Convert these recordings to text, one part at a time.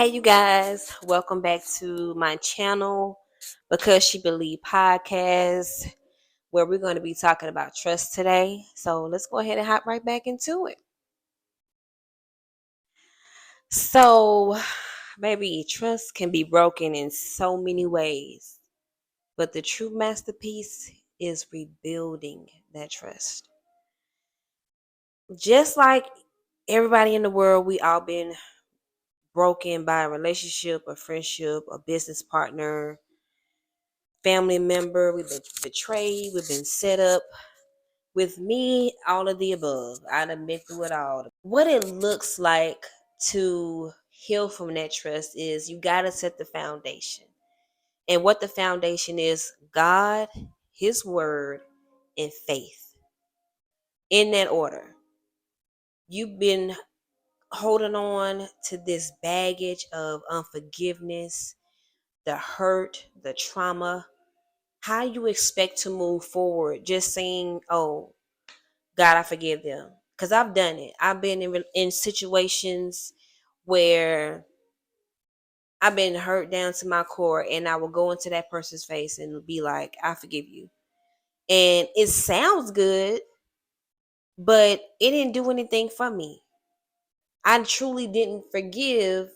Hey, you guys, welcome back to my channel, Because She Believe podcast, where we're going to be talking about trust today. So let's go ahead and hop right back into it. So, baby, trust can be broken in so many ways, but the true masterpiece is rebuilding that trust. Just like everybody in the world, we all been broken by a relationship, a friendship, a business partner, family member. We've been betrayed. We've been set up. With me, all of the above. I done been through it all. What it looks like to heal from that trust is you got to set the foundation. And what the foundation is, God, His Word, and faith. In that order. You've been holding on to this baggage of unforgiveness, the hurt, the trauma. How you expect to move forward just saying, oh, God, I forgive them. Because I've done it. I've been in situations where I've been hurt down to my core, and I will go into that person's face and be like, I forgive you. And it sounds good, but it didn't do anything for me. I truly didn't forgive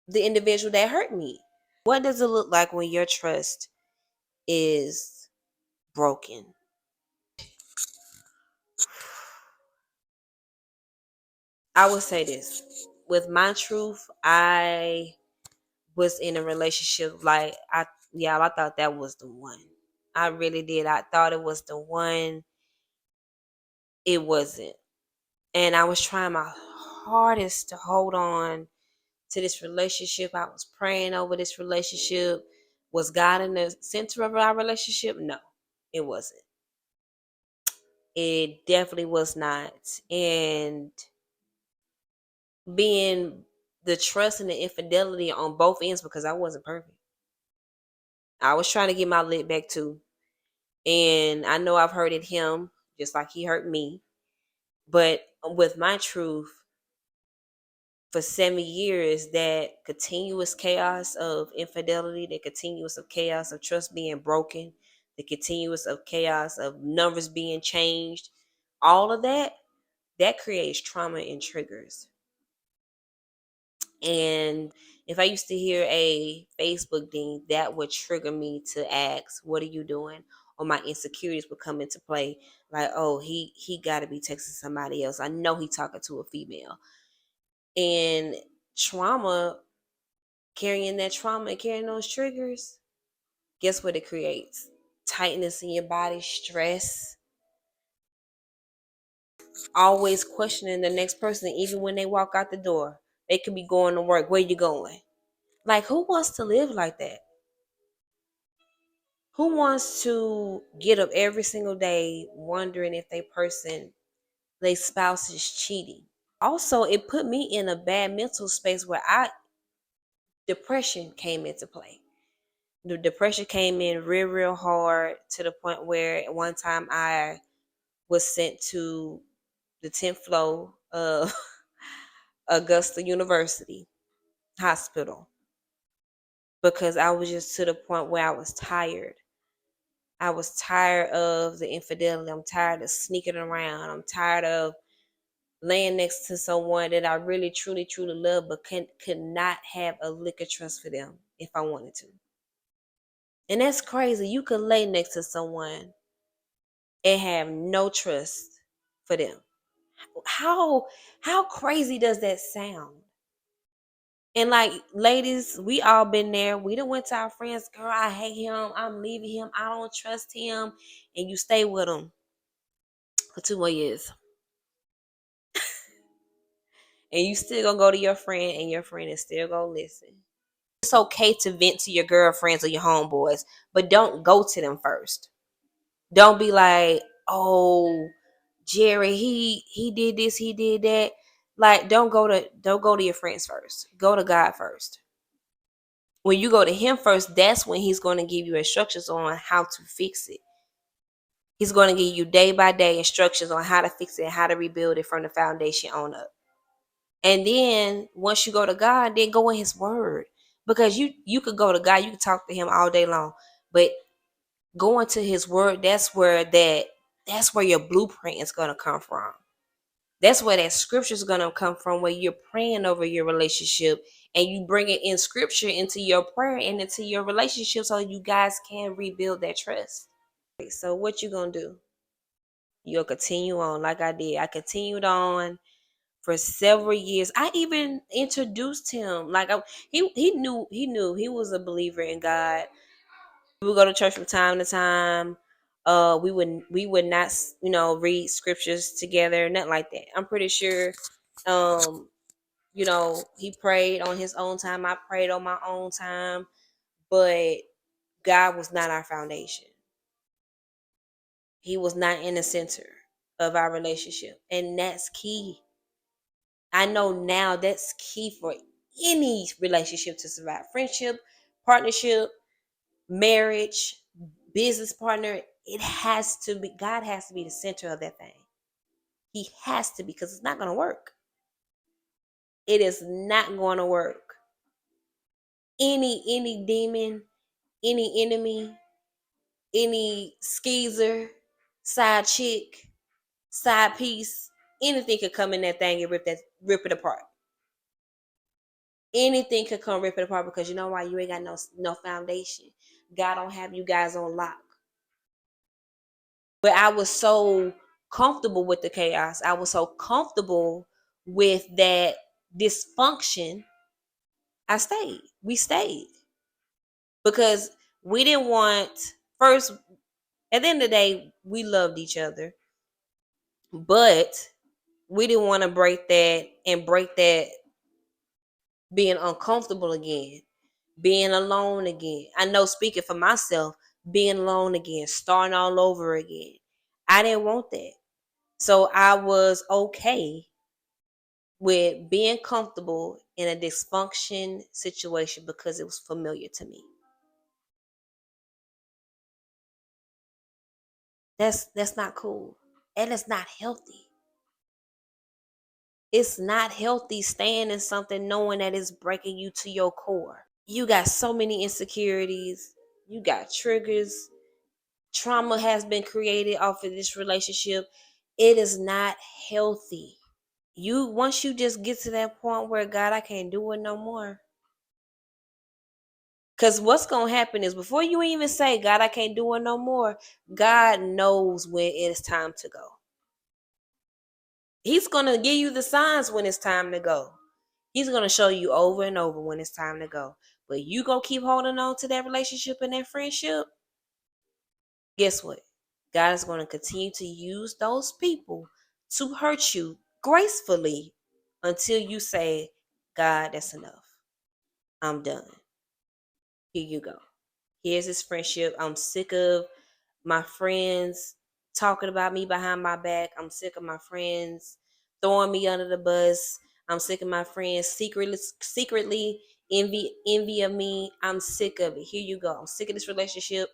the individual that hurt me. What does it look like when your trust is broken? I would say this. With my truth, I was in a relationship I thought that was the one. I really did. I thought it was the one. It wasn't. And I was trying my hardest to hold on to this relationship. I was praying over this relationship. Was God in the center of our relationship? No, it wasn't. It definitely was not. And being the trust and the infidelity on both ends, because I wasn't perfect. I was trying to get my lid back too. And I know I've hurted him just like he hurt me. But with my truth, for 7 years, that continuous chaos of infidelity, the continuous of chaos of trust being broken, the continuous of chaos of numbers being changed, all of that creates trauma and triggers. And if I used to hear a Facebook ding, that would trigger me to ask, what are you doing? Or my insecurities would come into play. Like, oh, he gotta be texting somebody else. I know he talking to a female. And trauma, carrying that trauma and carrying those triggers, guess what it creates? Tightness in your body, stress, always questioning the next person, even when they walk out the door. They could be going to work. Where you going? Like, who wants to live like that? Who wants to get up every single day wondering if their spouse is cheating? Also, it put me in a bad mental space where depression came into play. The depression came in real hard, to the point where at one time I was sent to the 10th floor of Augusta University Hospital, because I was just to the point where I was tired. I was tired of the infidelity. I'm tired of sneaking around. I'm tired of laying next to someone that I really, truly, truly love, but could not have a lick of trust for them if I wanted to. And that's crazy. You could lay next to someone and have no trust for them. How crazy does that sound? And like, ladies, we all been there. We done went to our friends, girl, I hate him. I'm leaving him. I don't trust him. And you stay with him for 2 more years. And you still gonna go to your friend, and your friend is still gonna listen. It's okay to vent to your girlfriends or your homeboys, but don't go to them first. Don't be like, oh, Jerry, he did this, he did that. Like, don't go to your friends first. Go to God first. When you go to him first, that's when he's going to give you instructions on how to fix it. He's going to give you day by day instructions on how to fix it, how to rebuild it from the foundation on up. And then once you go to God, then go in his word. Because you could go to God, you could talk to him all day long. But going to his word, that's where your blueprint is gonna come from. That's where that scripture is gonna come from, where you're praying over your relationship and you bring it in scripture into your prayer and into your relationship so you guys can rebuild that trust. So what you gonna do? You'll continue on like I did. I continued on for several years. I even introduced him. He knew he was a believer in God. We would go to church from time to time. We would not read scriptures together, nothing like that. I'm pretty sure he prayed on his own time. I prayed on my own time, but God was not our foundation. He was not in the center of our relationship, and that's key. I know now that's key for any relationship to survive. Friendship, partnership, marriage, business partner. It has to be, God has to be the center of that thing. He has to be, because it's not going to work. It is not going to work. Any demon, any enemy, any skeezer, side chick, side piece, anything could come in that thing and rip it apart. Anything could come rip it apart, because you know why? You ain't got no foundation. God don't have you guys on lock. But I was so comfortable with the chaos. I was so comfortable with that dysfunction. I stayed. We stayed because we didn't want, first, at the end of the day, we loved each other, but we didn't want to break that being uncomfortable again, being alone again. I know, speaking for myself, being alone again, starting all over again. I didn't want that. So I was okay with being comfortable in a dysfunction situation because it was familiar to me. That's not cool. And it's not healthy. It's not healthy staying in something knowing that it's breaking you to your core. You got so many insecurities. You got triggers. Trauma has been created off of this relationship. It is not healthy. Once you just get to that point where, God, I can't do it no more. Because what's going to happen is, before you even say, God, I can't do it no more, God knows when it's time to go. He's going to give you the signs when it's time to go. He's going to show you over and over when it's time to go. But you going to keep holding on to that relationship and that friendship, guess what? God is going to continue to use those people to hurt you gracefully until you say, God, that's enough. I'm done. Here you go. Here's this friendship. I'm sick of my friends talking about me behind my back. I'm sick of my friends throwing me under the bus. I'm sick of my friends secretly envy of me. I'm sick of it. Here you go. I'm sick of this relationship.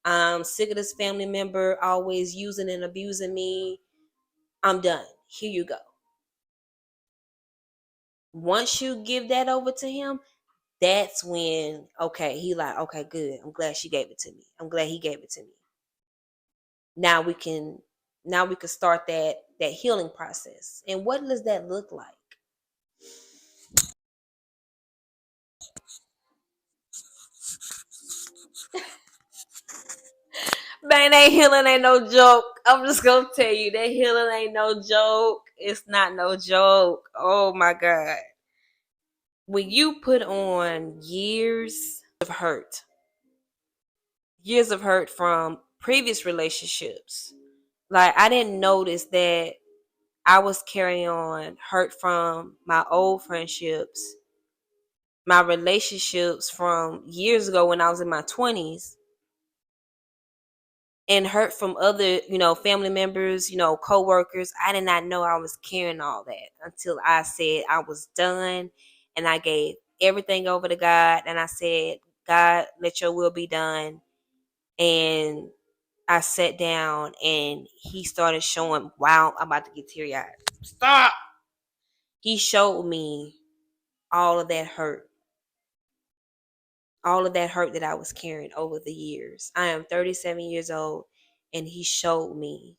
I'm sick of this family member always using and abusing me. I'm done. Here you go. Once you give that over to him, that's when, okay, he like, okay, good. I'm glad she gave it to me. I'm glad he gave it to me. Now we can start that healing process. And what does that look like? Man, that healing ain't no joke. I'm just gonna tell you, that healing ain't no joke. It's not no joke. Oh my God. When you put on years of hurt from previous relationships, like, I didn't notice that I was carrying on hurt from my old friendships, my relationships from years ago when I was in my 20s, and hurt from other, family members, co-workers. I did not know I was carrying all that until I said I was done, and I gave everything over to God, and I said, God, let your will be done. And I sat down and he started showing, wow, I'm about to get teary-eyed. Stop. He showed me all of that hurt, all of that hurt that I was carrying over the years. I am 37 years old, and he showed me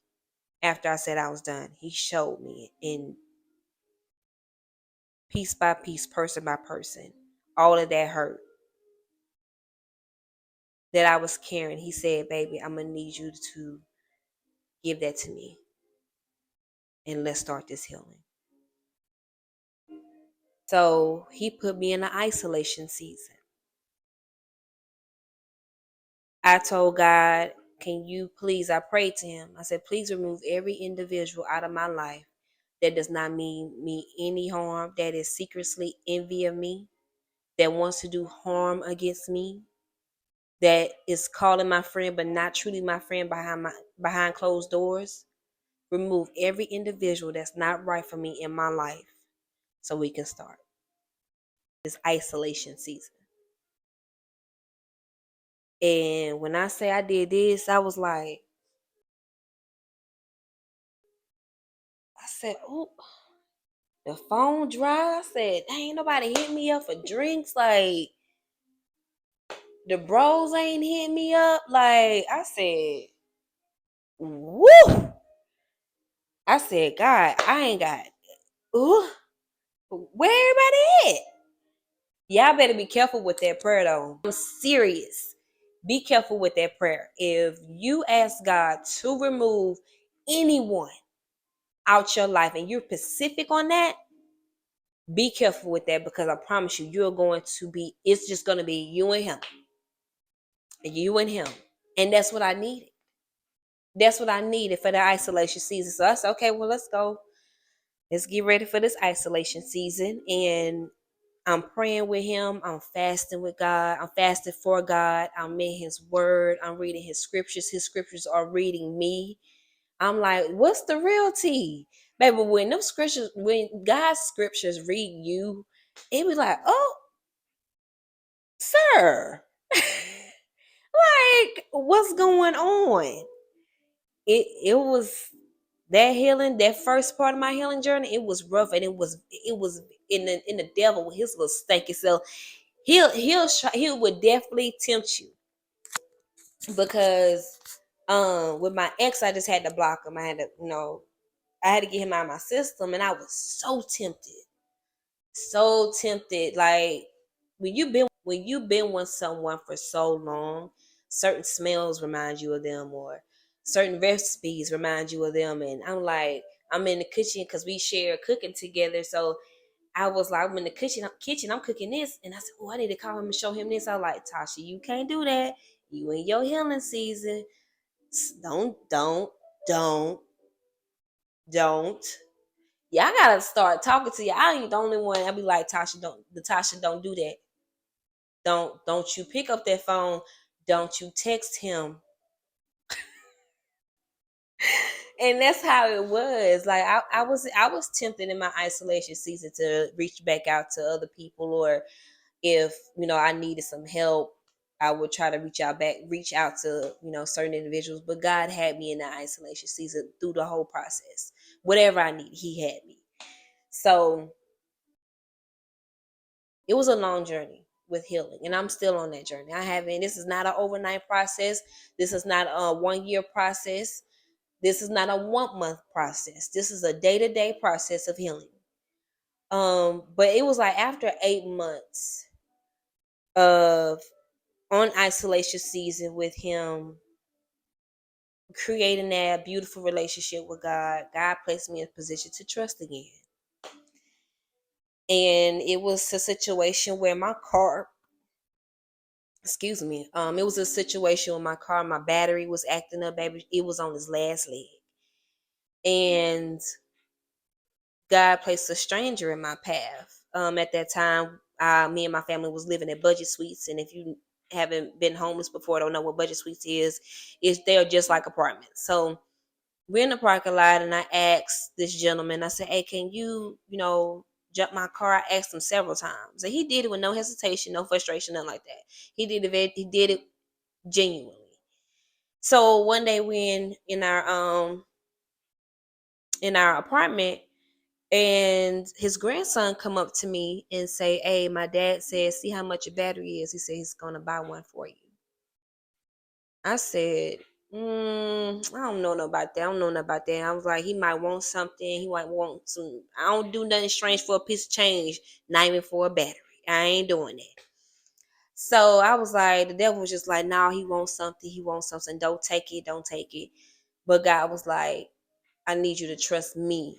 after I said I was done. He showed me in piece by piece, person by person, all of that hurt that I was carrying. He said, baby, I'm going to need you to give that to me, and let's start this healing. So he put me in an isolation season. I told God, can you please, I prayed to him. I said, please remove every individual out of my life that does not mean me any harm, that is secretly envy of me, that wants to do harm against me, that is calling my friend but not truly my friend behind closed doors. Remove every individual that's not right for me in my life so we can start this isolation season. And when I say I did this, I was like, I said, oh, the phone dry. I said, ain't nobody hit me up for drinks. Like, the bros ain't hit me up. Like, I said, woo. I said, God, I ain't got, ooh, where everybody at? Y'all better be careful with that prayer though. I'm serious. Be careful with that prayer. If you ask God to remove anyone out your life and you're specific on that, be careful with that, because I promise you, you're going to be, it's just going to be you and him. You and him. And that's what I needed. That's what I needed for the isolation season. So I said, okay, well, let's go. Let's get ready for this isolation season. And I'm praying with him. I'm fasting with God. I'm fasting for God. I'm in his word. I'm reading his scriptures. His scriptures are reading me. I'm like, what's the real tea? Baby, when them scriptures, when God's scriptures read you, it was like, oh, sir. Like, what's going on? It was that healing, that first part of my healing journey, it was rough, and it was in the devil with his little stinky self. He would definitely tempt you, because with my ex, I just had to block him. I had to, I had to get him out of my system, and I was so tempted. So tempted. Like, when you've been with someone for so long, certain smells remind you of them, or certain recipes remind you of them. And I'm like, I'm in the kitchen because we share cooking together. So I was like, I'm in the kitchen, I'm cooking this. And I said, oh, I need to call him and show him this. I was like, Tasha, you can't do that. You in your healing season. Don't, don't. Yeah, I gotta start talking to you. I ain't the only one. I'll be like, Tasha, don't do that. Don't you pick up that phone. Don't you text him. And that's how it was. Like, I was tempted in my isolation season to reach back out to other people, or if I needed some help, I would try to reach out to certain individuals. But God had me in that isolation season through the whole process. Whatever I needed, he had me. So it was a long journey with healing, and I'm still on that journey. This is not an overnight process. This is not a 1 year process. This is not a 1 month process. This is a day-to-day process of healing. But it was like after 8 months of on isolation season with him, creating that beautiful relationship with God, God placed me in a position to trust again. And it was a situation where my car, it was a situation where my battery was acting up, baby. It was on its last leg. And God placed a stranger in my path. At that time, me and my family was living at Budget Suites. And if you haven't been homeless before, don't know what Budget Suites is they're just like apartments. So we're in the parking lot, and I asked this gentleman, I said, hey, can you, jump my car? I asked him several times. And he did it with no hesitation, no frustration, nothing like that. He did it genuinely. So one day we in our apartment, And his grandson come up to me and say, "Hey, my dad says, see how much a battery is. He said he's gonna buy one for you." I said, I don't know about that. I don't know nothing about that. I was like, he might want something. He might want some. I don't do nothing strange for a piece of change, not even for a battery. I ain't doing that. So I was like, the devil was just like, no, he wants something. He wants something. Don't take it. Don't take it. But God was like, I need you to trust me.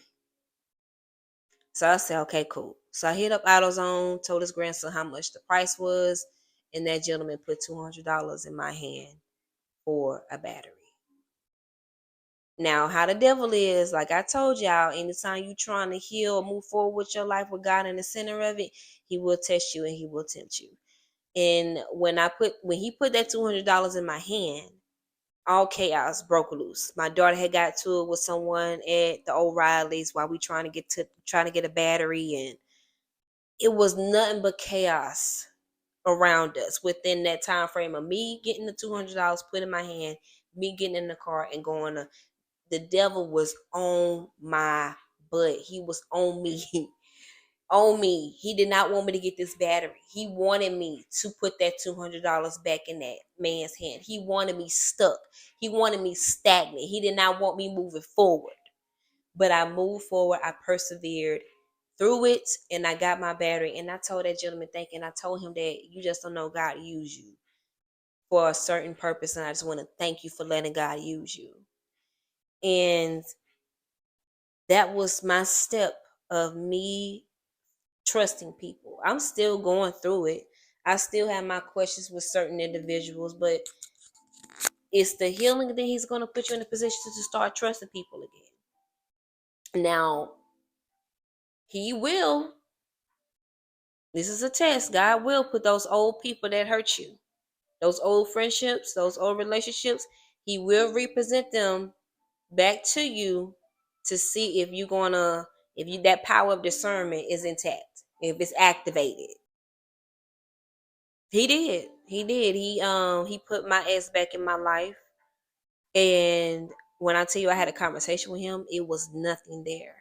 So I said, okay, cool. So I hit up AutoZone, told his grandson how much the price was, and that gentleman put $200 in my hand for a battery. Now, how the devil is, like I told y'all, anytime you trying to heal or move forward with your life with God in the center of it, he will test you and he will tempt you. And when he put that $200 in my hand, all chaos broke loose. My daughter had got to it with someone at the O'Reilly's while we trying to get a battery, and it was nothing but chaos around us within that time frame of me getting the $200 put in my hand, me getting in the car and going to. The devil was on my butt. He was on me. On me. He did not want me to get this battery. He wanted me to put that $200 back in that man's hand. He wanted me stuck. He wanted me stagnant. He did not want me moving forward. But I moved forward. I persevered through it, and I got my battery. And I told that gentleman, I told him that you just don't know God use you for a certain purpose, and I just want to thank you for letting God use you. And that was my step of me trusting people. I'm still going through it. I still have my questions with certain individuals, but it's the healing that he's going to put you in a position to start trusting people again. Now, he will, this is a test. God will put those old people that hurt you, those old friendships, those old relationships, he will represent them back to you to see if you're gonna, if you, that power of discernment is intact, if it's activated. He did. He did. He put my ex back in my life. And when I tell you I had a conversation with him, it was nothing there.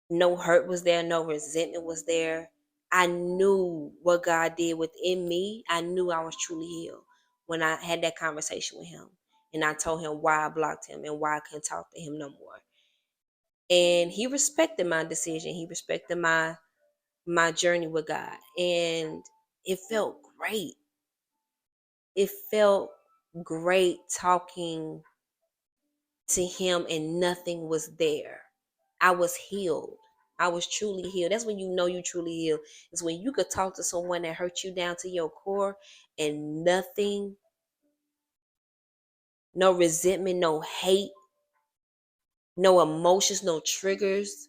No hurt was there, no resentment was there. I knew what God did within me. I knew I was truly healed when I had that conversation with him. And I told him why I blocked him and why I couldn't talk to him no more. And he respected my decision. He respected my journey with God. And it felt great. It felt great talking to him and nothing was there. I was healed. I was truly healed. That's when you know you truly healed. It's when you could talk to someone that hurt you down to your core and nothing, no resentment, no hate, no emotions, no triggers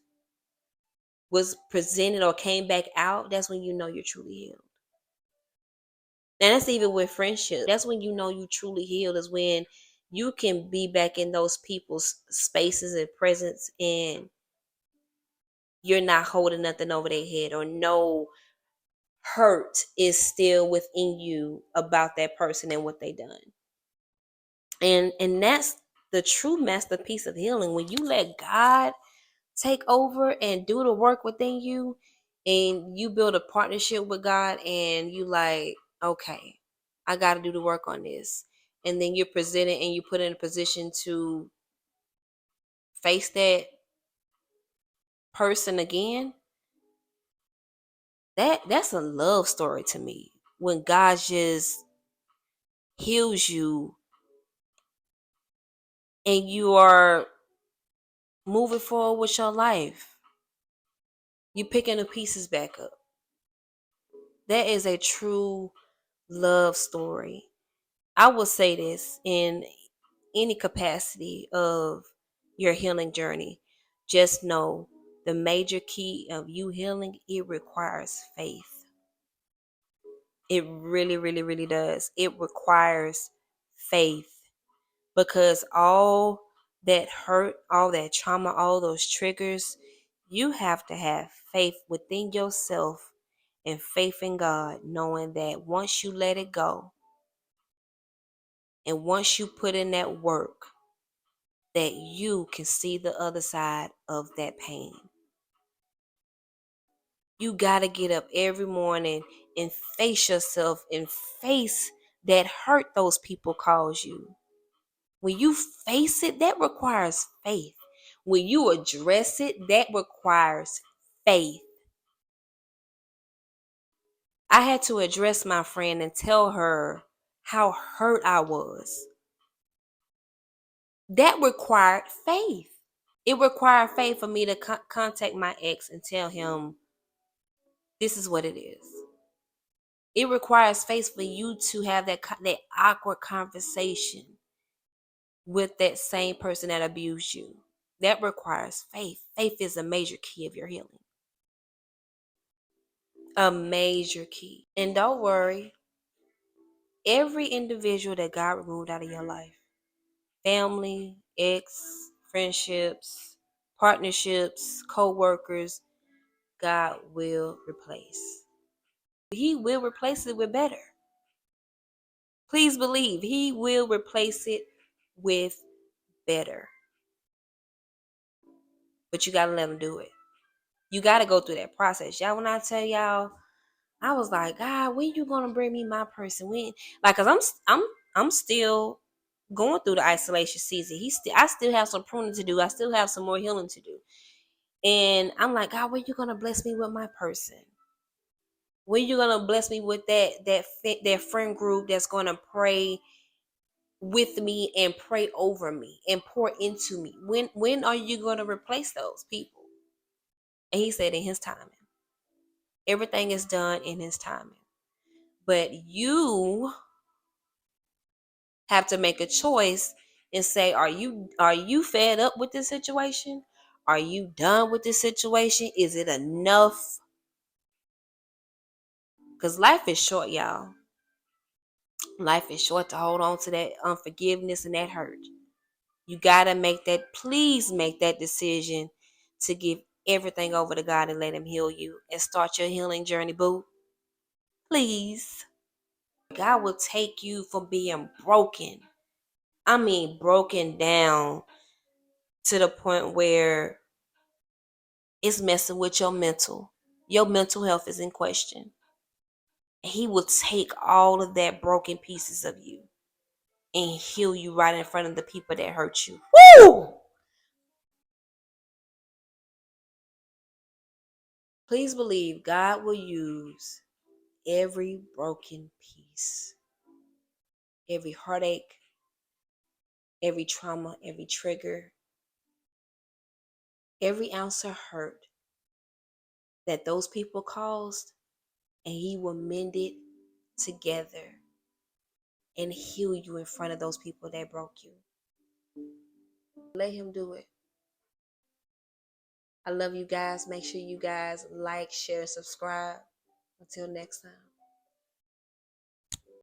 was presented or came back out. That's when you know you're truly healed. And that's even with friendship. That's when you know you truly healed, is when you can be back in those people's spaces and presence and you're not holding nothing over their head, or no hurt is still within you about that person and what they done. And that's the true masterpiece of healing, when you let God take over and do the work within you, and you build a partnership with God, and you like, okay, I got to do the work on this. And then you're presented and you put in a position to face that person again. That's a love story to me. When God just heals you and you are moving forward with your life, you picking the pieces back up. That is a true love story. I will say this in any capacity of your healing journey. Just know the major key of you healing, it requires faith. It really, really, really does. It requires faith, because all that hurt, all that trauma, all those triggers, you have to have faith within yourself and faith in God, knowing that once you let it go and once you put in that work, that you can see the other side of that pain. You got to get up every morning and face yourself and face that hurt those people cause you. When you face it, that requires faith. When you address it, that requires faith. I had to address my friend and tell her how hurt I was. That required faith. It required faith for me to contact my ex and tell him this is what it is. It requires faith for you to have that awkward conversation with that same person that abused you. That requires faith. Faith is a major key of your healing. A major key. And don't worry, every individual that God removed out of your life, family, ex, friendships, partnerships, co-workers, God will replace. He will replace it with better. Please believe He will replace it with better. But you gotta let Him do it. You gotta go through that process. Y'all, when I tell y'all, I was like, God, when you gonna bring me my person? When, like, cause I'm still going through the isolation season. I still have some pruning to do. I still have some more healing to do. And I'm like, God, when you gonna bless me with my person? When you gonna bless me with that friend group that's gonna pray with me and pray over me and pour into me? When are you gonna replace those people? And He said in His timing. Everything is done in His timing. But you have to make a choice and say, are you fed up with this situation? Are you done with this situation? Is it enough? Because life is short, y'all. Life is short to hold on to that unforgiveness and that hurt. You gotta please make that decision to give everything over to God and let Him heal you and start your healing journey, boo. Please. God will take you from being broken. I mean, broken down to the point where it's messing with your mental. Your mental health is in question. And He will take all of that broken pieces of you and heal you right in front of the people that hurt you. Woo! Please believe God will use every broken piece, every heartache, every trauma, every trigger, every ounce of hurt that those people caused, and He will mend it together and heal you in front of those people that broke you. Let Him do it. I love you guys. Make sure you guys like, share, subscribe. Until next time.